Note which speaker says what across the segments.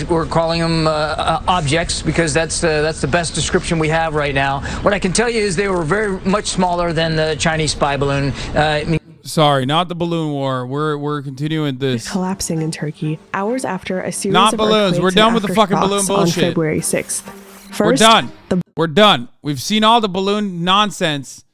Speaker 1: We're calling them objects because that's the best description we have right now. What I can tell you is they were very much smaller than the Chinese spy balloon.
Speaker 2: Sorry, not the balloon war. We're continuing this.
Speaker 3: Collapsing in Turkey hours after a series
Speaker 2: not
Speaker 3: of
Speaker 2: balloons. We're done with the fucking balloon bullshit.
Speaker 3: On February 6th. First,
Speaker 2: we're done. We're done. We've seen all the balloon nonsense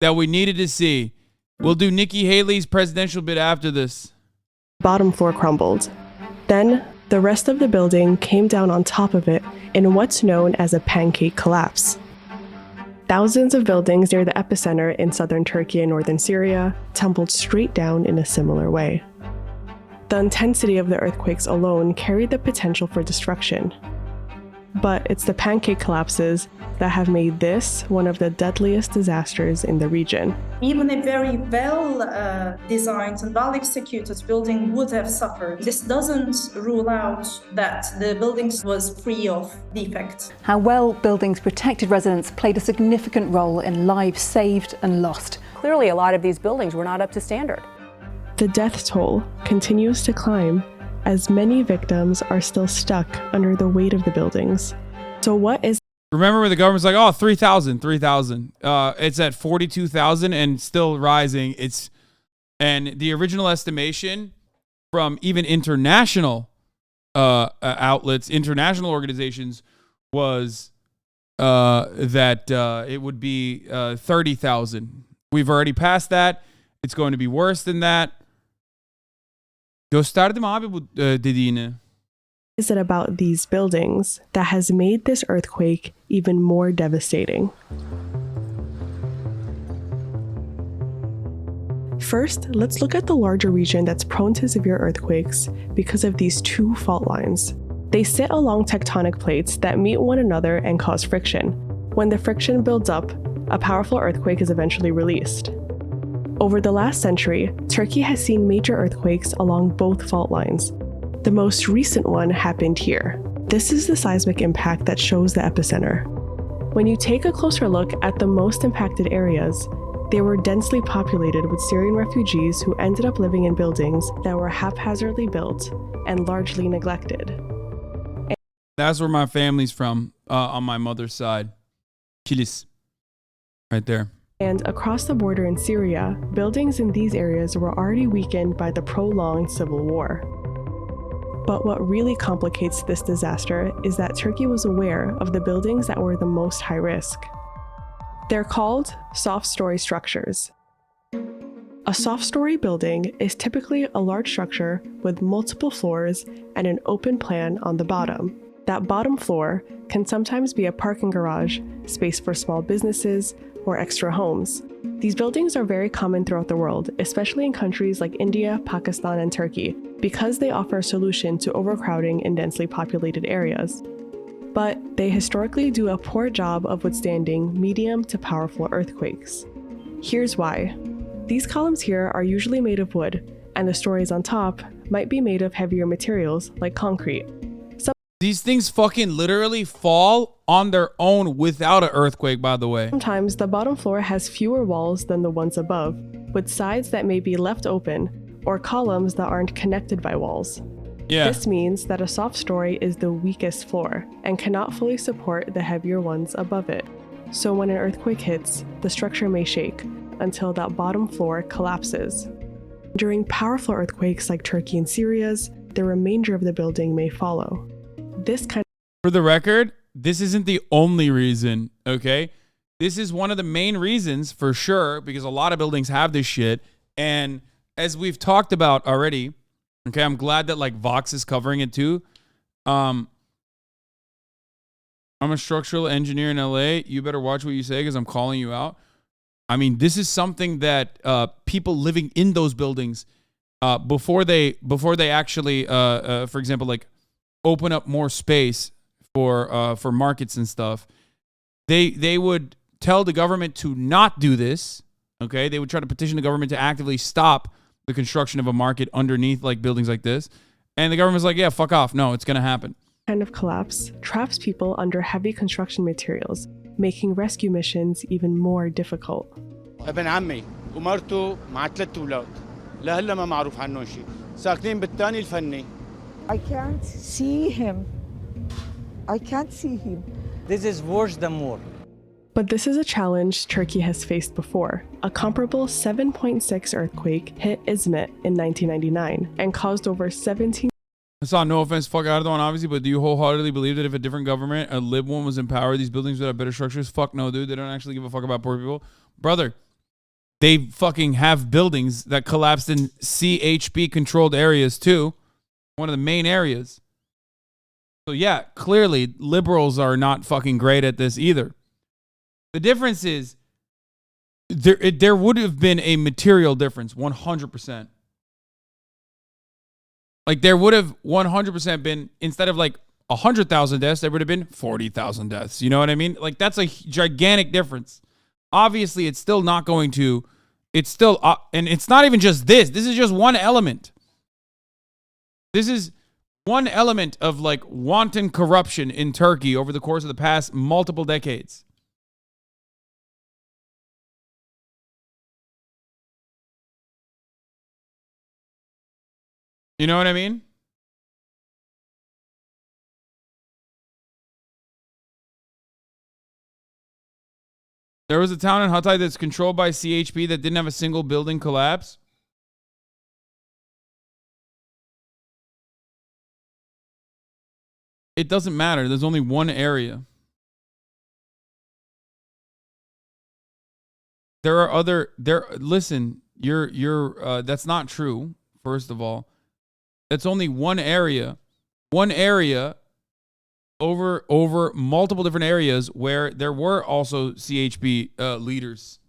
Speaker 2: that we needed to see. We'll do Nikki Haley's presidential bid after this.
Speaker 3: Bottom floor crumbled. Then the rest of the building came down on top of it in what's known as a pancake collapse. Thousands of buildings near the epicenter in southern Turkey and northern Syria tumbled straight down in a similar way. The intensity of the earthquakes alone carried the potential for destruction. But it's the pancake collapses that have made this one of the deadliest disasters in the region.
Speaker 4: Even a very well-designed and well-executed building would have suffered. This doesn't rule out that the building was free of defects.
Speaker 5: How well buildings protected residents played a significant role in lives saved and lost.
Speaker 6: Clearly, a lot of these buildings were not up to standard.
Speaker 3: The death toll continues to climb as many victims are still stuck under the weight of the buildings. So what is...
Speaker 2: Remember when the government's like, oh, 3,000. It's at 42,000 and still rising. And the original estimation from even international outlets, international organizations, was that it would be 30,000. We've already passed that. It's going to be worse than that. Gösterdim abi bu dediğini.
Speaker 3: Is it about these buildings that has made this earthquake even more devastating? First, let's look at the larger region that's prone to severe earthquakes because of these two fault lines. They sit along tectonic plates that meet one another and cause friction. When the friction builds up, a powerful earthquake is eventually released. Over the last century, Turkey has seen major earthquakes along both fault lines. The most recent one happened here. This is the seismic impact that shows the epicenter. When you take a closer look at the most impacted areas, they were densely populated with Syrian refugees who ended up living in buildings that were haphazardly built and largely neglected.
Speaker 2: That's where my family's from, on my mother's side. Kilis. Right there.
Speaker 3: And across the border in Syria, buildings in these areas were already weakened by the prolonged civil war. But what really complicates this disaster is that Turkey was aware of the buildings that were the most high risk. They're called soft story structures. A soft story building is typically a large structure with multiple floors and an open plan on the bottom. That bottom floor can sometimes be a parking garage, space for small businesses, or extra homes. These buildings are very common throughout the world, especially in countries like India, Pakistan, and Turkey, because they offer a solution to overcrowding in densely populated areas. But they historically do a poor job of withstanding medium to powerful earthquakes. Here's why. These columns here are usually made of wood, and the stories on top might be made of heavier materials like concrete.
Speaker 2: These things fucking literally fall on their own without an earthquake, by the way.
Speaker 3: Sometimes the bottom floor has fewer walls than the ones above, with sides that may be left open or columns that aren't connected by walls.
Speaker 2: Yeah.
Speaker 3: This means that a soft story is the weakest floor and cannot fully support the heavier ones above it. So when an earthquake hits, the structure may shake until that bottom floor collapses. During powerful earthquakes like Turkey and Syria's, the remainder of the building may follow.
Speaker 2: For the record, this isn't the only reason, okay? This is one of the main reasons for sure, because a lot of buildings have this shit. And as we've talked about already, okay, I'm glad that like Vox is covering it too. I'm a structural engineer in LA. You better watch what you say because I'm calling you out. I mean, this is something that people living in those buildings before they actually, for example, like open up more space for markets and stuff, they would tell the government to not do this. Okay, they would try to petition the government to actively stop the construction of a market underneath like buildings like this, and the government's like, yeah, fuck off. No, it's gonna happen.
Speaker 3: Kind of collapse traps people under heavy construction materials, making rescue missions even more difficult.
Speaker 7: ابن عمي ومرته مع 3 أولاد لهلا ما معروف عنهم شيء، ساكنين بالثاني الفني I can't see him. I can't see him.
Speaker 8: This is worse than war.
Speaker 3: But this is a challenge Turkey has faced before. A comparable 7.6 earthquake hit Izmit in 1999 and caused over 17.
Speaker 2: I saw no offense, fuck Erdogan, obviously, but do you wholeheartedly believe that if a different government, a lib one, was in power, these buildings would have better structures? Fuck no, dude. They don't actually give a fuck about poor people. Brother, they fucking have buildings that collapsed in CHP controlled areas too. One of the main areas. So yeah, clearly liberals are not fucking great at this either. The difference is there would have been a material difference, 100%. Like there would have 100% been, instead of like 100,000 deaths, there would have been 40,000 deaths. You know what I mean? Like that's a gigantic difference. Obviously, it's still not going to, it's still, and it's not even just this. This is just one element. This is one element of like wanton corruption in Turkey over the course of the past multiple decades. You know what I mean? There was a town in Hatay that's controlled by CHP that didn't have a single building collapse. It doesn't matter. There's only one area. There are other listen, you're that's not true, first of all. That's only one area. One area over multiple different areas where there were also CHP leaders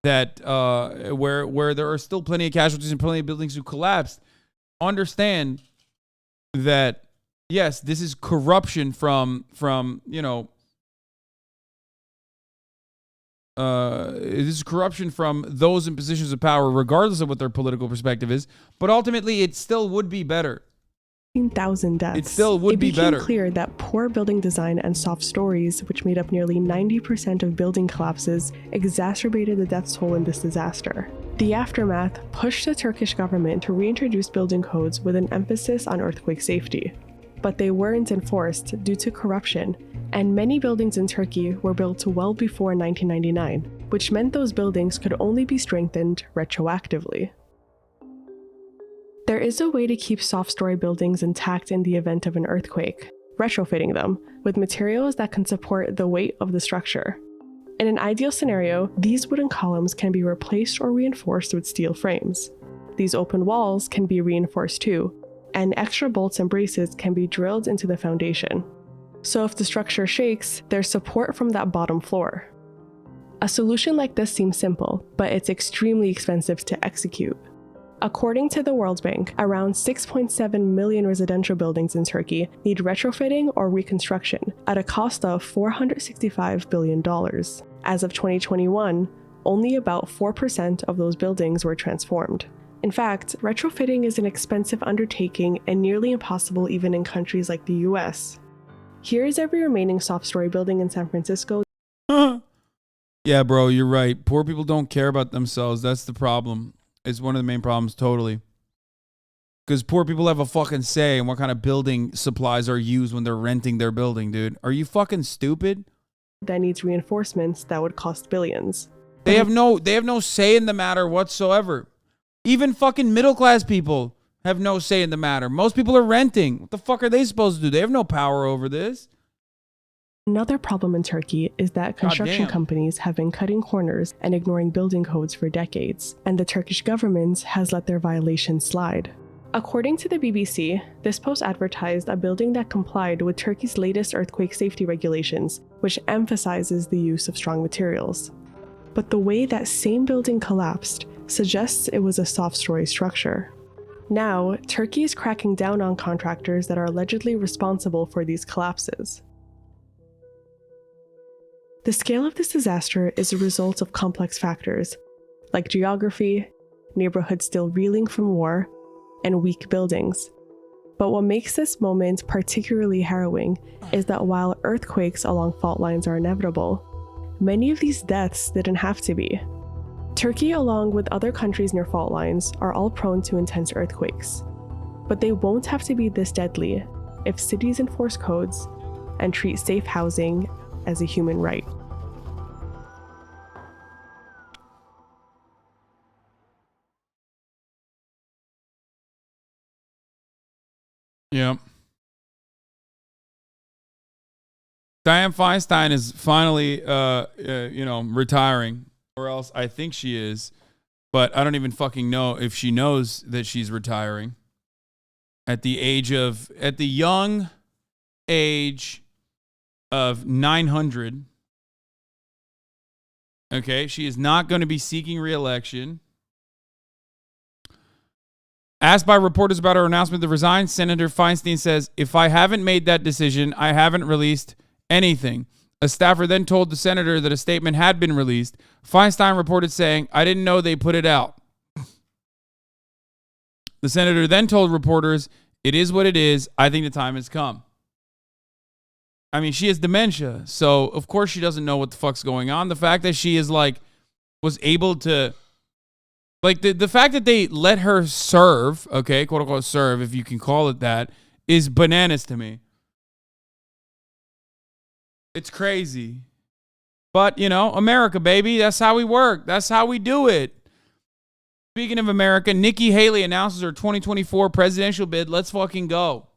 Speaker 2: that where there are still plenty of casualties and plenty of buildings who collapsed. Understand that yes, this is corruption from you know this is corruption from those in positions of power, regardless of what their political perspective is. But ultimately, it still would be better.
Speaker 3: 15,000 deaths.
Speaker 2: It still would be better.
Speaker 3: It became clear that poor building design and soft stories, which made up nearly 90% of building collapses, exacerbated the death toll in this disaster. The aftermath pushed the Turkish government to reintroduce building codes with an emphasis on earthquake safety. But they weren't enforced due to corruption, and many buildings in Turkey were built well before 1999, which meant those buildings could only be strengthened retroactively. There is a way to keep soft story buildings intact in the event of an earthquake, retrofitting them with materials that can support the weight of the structure. In an ideal scenario, these wooden columns can be replaced or reinforced with steel frames. These open walls can be reinforced too, and extra bolts and braces can be drilled into the foundation. So if the structure shakes, there's support from that bottom floor. A solution like this seems simple, but it's extremely expensive to execute. According to the World Bank, around 6.7 million residential buildings in Turkey need retrofitting or reconstruction at a cost of $465 billion. As of 2021, only about 4% of those buildings were transformed. In fact, retrofitting is an expensive undertaking and nearly impossible even in countries like the US. Here is every remaining soft story building in San Francisco.
Speaker 2: Yeah, bro, you're right. Poor people don't care about themselves. That's the problem. It's one of the main problems, totally. Because poor people have a fucking say in what kind of building supplies are used when they're renting their building, dude. Are you fucking stupid?
Speaker 3: That needs reinforcements that would cost billions.
Speaker 2: They have no say in the matter whatsoever. Even fucking middle class people have no say in the matter. Most people are renting. What the fuck are they supposed to do? They have no power over this.
Speaker 3: Another problem in Turkey is that construction companies have been cutting corners and ignoring building codes for decades, and the Turkish government has let their violations slide. According to the BBC, this post advertised a building that complied with Turkey's latest earthquake safety regulations, which emphasizes the use of strong materials. But the way that same building collapsed suggests it was a soft story structure. Now, Turkey is cracking down on contractors that are allegedly responsible for these collapses. The scale of this disaster is a result of complex factors, like geography, neighborhoods still reeling from war, and weak buildings. But what makes this moment particularly harrowing is that while earthquakes along fault lines are inevitable, many of these deaths didn't have to be. Turkey, along with other countries near fault lines, are all prone to intense earthquakes. But they won't have to be this deadly if cities enforce codes and treat safe housing as a human right.
Speaker 2: Yeah. Dianne Feinstein is finally, retiring, or else I think she is, but I don't even fucking know if she knows that she's retiring at the young age of 900. Okay, she is not going to be seeking re-election. Asked by reporters about her announcement to resign, Senator Feinstein says, "If I haven't made that decision, I haven't released anything." A staffer then told the senator that a statement had been released. Feinstein reported saying, "I didn't know they put it out." The senator then told reporters, "It is what it is. I think the time has come." I mean, she has dementia, so of course she doesn't know what the fuck's going on. The fact that she is was able to, the fact that they let her serve, okay, quote unquote serve, if you can call it that, is bananas to me. It's crazy. But, America, baby, that's how we work. That's how we do it. Speaking of America, Nikki Haley announces her 2024 presidential bid. Let's fucking go.